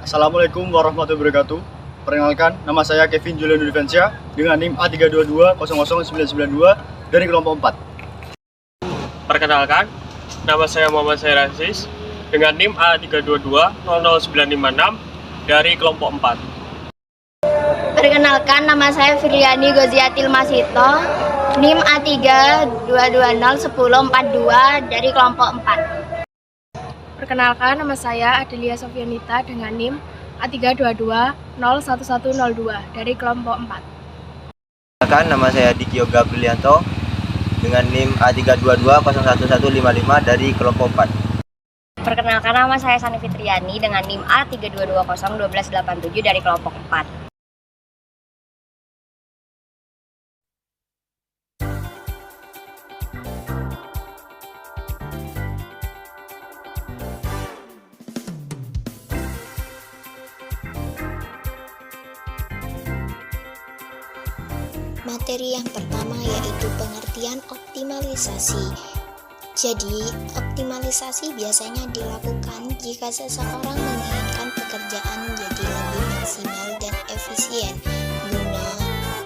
Assalamualaikum warahmatullahi wabarakatuh. Perkenalkan, nama saya Kevin Julian Udifensia dengan NIM A322000992 dari kelompok 4. Perkenalkan, nama saya Muhammad Syahir Aziz dengan NIM A322000956 dari kelompok 4. Perkenalkan, nama saya Firliani Goziatil Masito, NIM A322011042 dari kelompok 4. Perkenalkan, nama saya Adelia Sofianita dengan NIM A322011102 dari kelompok 4. Perkenalkan, nama saya Diki Yoga Brilianto dengan NIM A322011155 dari kelompok 4. Perkenalkan, nama saya Sani Fitriani dengan NIM A322011287 dari kelompok 4. Materi yang pertama yaitu pengertian optimalisasi. Jadi, optimalisasi biasanya dilakukan jika seseorang menginginkan pekerjaan menjadi lebih maksimal dan efisien guna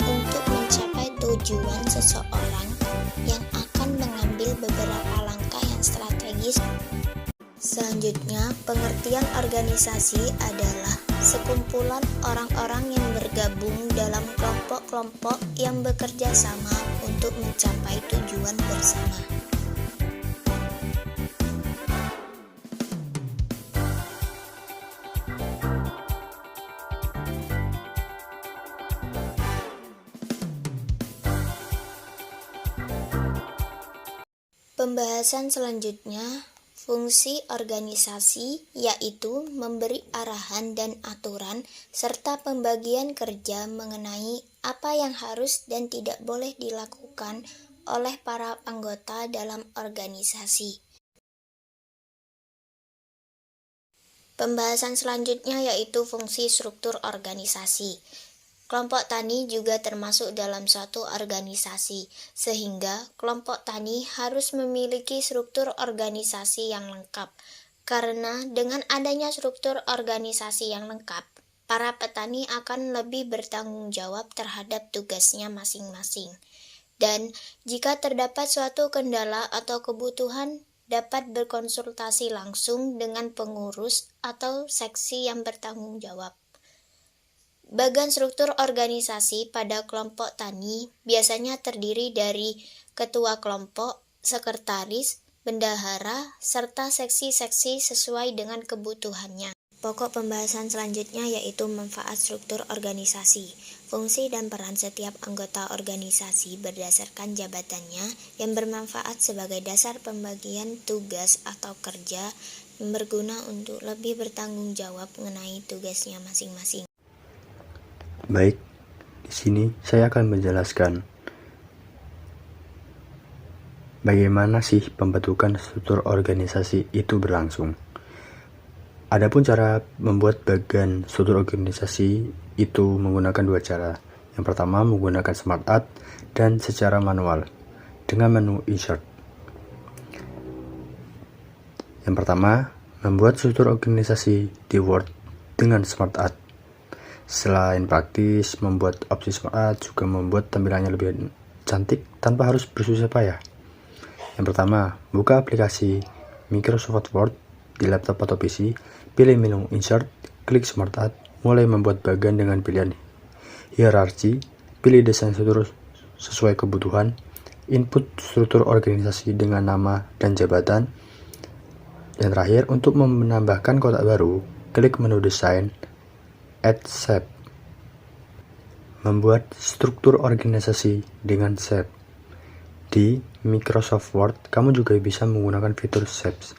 untuk mencapai tujuan seseorang yang akan mengambil beberapa langkah yang strategis. Selanjutnya, pengertian organisasi adalah sekumpulan orang-orang yang bergabung dalam kelompok-kelompok yang bekerja sama untuk mencapai tujuan bersama. Pembahasan selanjutnya, fungsi organisasi, yaitu memberi arahan dan aturan, serta pembagian kerja mengenai apa yang harus dan tidak boleh dilakukan oleh para anggota dalam organisasi. Pembahasan selanjutnya yaitu fungsi struktur organisasi. Kelompok tani juga termasuk dalam suatu organisasi, sehingga kelompok tani harus memiliki struktur organisasi yang lengkap. Karena dengan adanya struktur organisasi yang lengkap, para petani akan lebih bertanggung jawab terhadap tugasnya masing-masing. Dan jika terdapat suatu kendala atau kebutuhan, dapat berkonsultasi langsung dengan pengurus atau seksi yang bertanggung jawab. Bagian struktur organisasi pada kelompok tani biasanya terdiri dari ketua kelompok, sekretaris, bendahara, serta seksi-seksi sesuai dengan kebutuhannya. Pokok pembahasan selanjutnya yaitu manfaat struktur organisasi. Fungsi dan peran setiap anggota organisasi berdasarkan jabatannya yang bermanfaat sebagai dasar pembagian tugas atau kerja yang berguna untuk lebih bertanggung jawab mengenai tugasnya masing-masing. Baik, di sini saya akan menjelaskan bagaimana sih pembentukan struktur organisasi itu berlangsung. Adapun cara membuat bagian struktur organisasi itu menggunakan dua cara. Yang pertama menggunakan Smart Add dan secara manual dengan menu Insert. Yang pertama, membuat struktur organisasi di Word dengan Smart Add. Selain praktis, membuat opsi Smart Add juga membuat tampilannya lebih cantik tanpa harus bersusah payah. Yang pertama, buka aplikasi Microsoft Word di laptop atau PC, pilih menu Insert, klik Smart Add, mulai membuat bagian dengan pilihan hierarki, pilih desain struktur sesuai kebutuhan, input struktur organisasi dengan nama dan jabatan, dan terakhir, untuk menambahkan kotak baru, klik menu desain, Add Shape. Membuat struktur organisasi dengan shape. Di Microsoft Word, kamu juga bisa menggunakan fitur Shapes.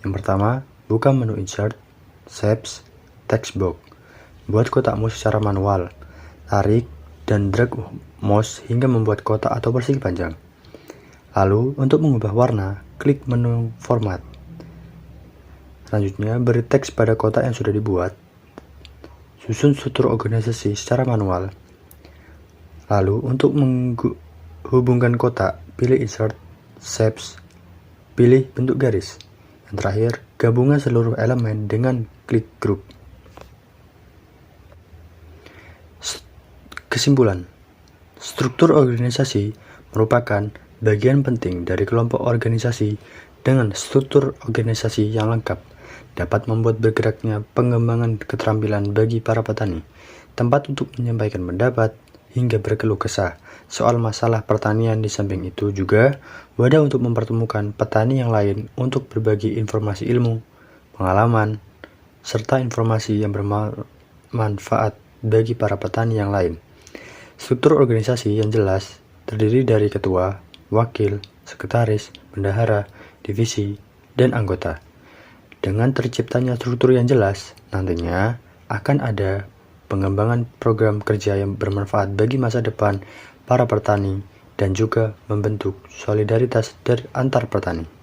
Yang pertama, buka menu Insert, Shapes, Text Box. Buat kotakmu secara manual. Tarik dan drag mouse hingga membuat kotak atau persegi panjang. Lalu, untuk mengubah warna, klik menu Format. Selanjutnya, beri teks pada kotak yang sudah dibuat. Susun struktur organisasi secara manual. Lalu, untuk menghubungkan kotak, pilih Insert, Shapes, pilih bentuk garis. Yang terakhir, gabungkan seluruh elemen dengan klik Group. Kesimpulan, struktur organisasi merupakan bagian penting dari kelompok organisasi. Dengan struktur organisasi yang lengkap, dapat membuat bergeraknya pengembangan keterampilan bagi para petani, tempat untuk menyampaikan pendapat, hingga berkeluh kesah soal masalah pertanian. Di samping itu juga wadah untuk mempertemukan petani yang lain untuk berbagi informasi ilmu, pengalaman, serta informasi yang bermanfaat bagi para petani yang lain. Struktur organisasi yang jelas terdiri dari ketua, wakil, sekretaris, bendahara, divisi, dan anggota. Dengan terciptanya struktur yang jelas, nantinya akan ada pengembangan program kerja yang bermanfaat bagi masa depan para petani dan juga membentuk solidaritas antar petani.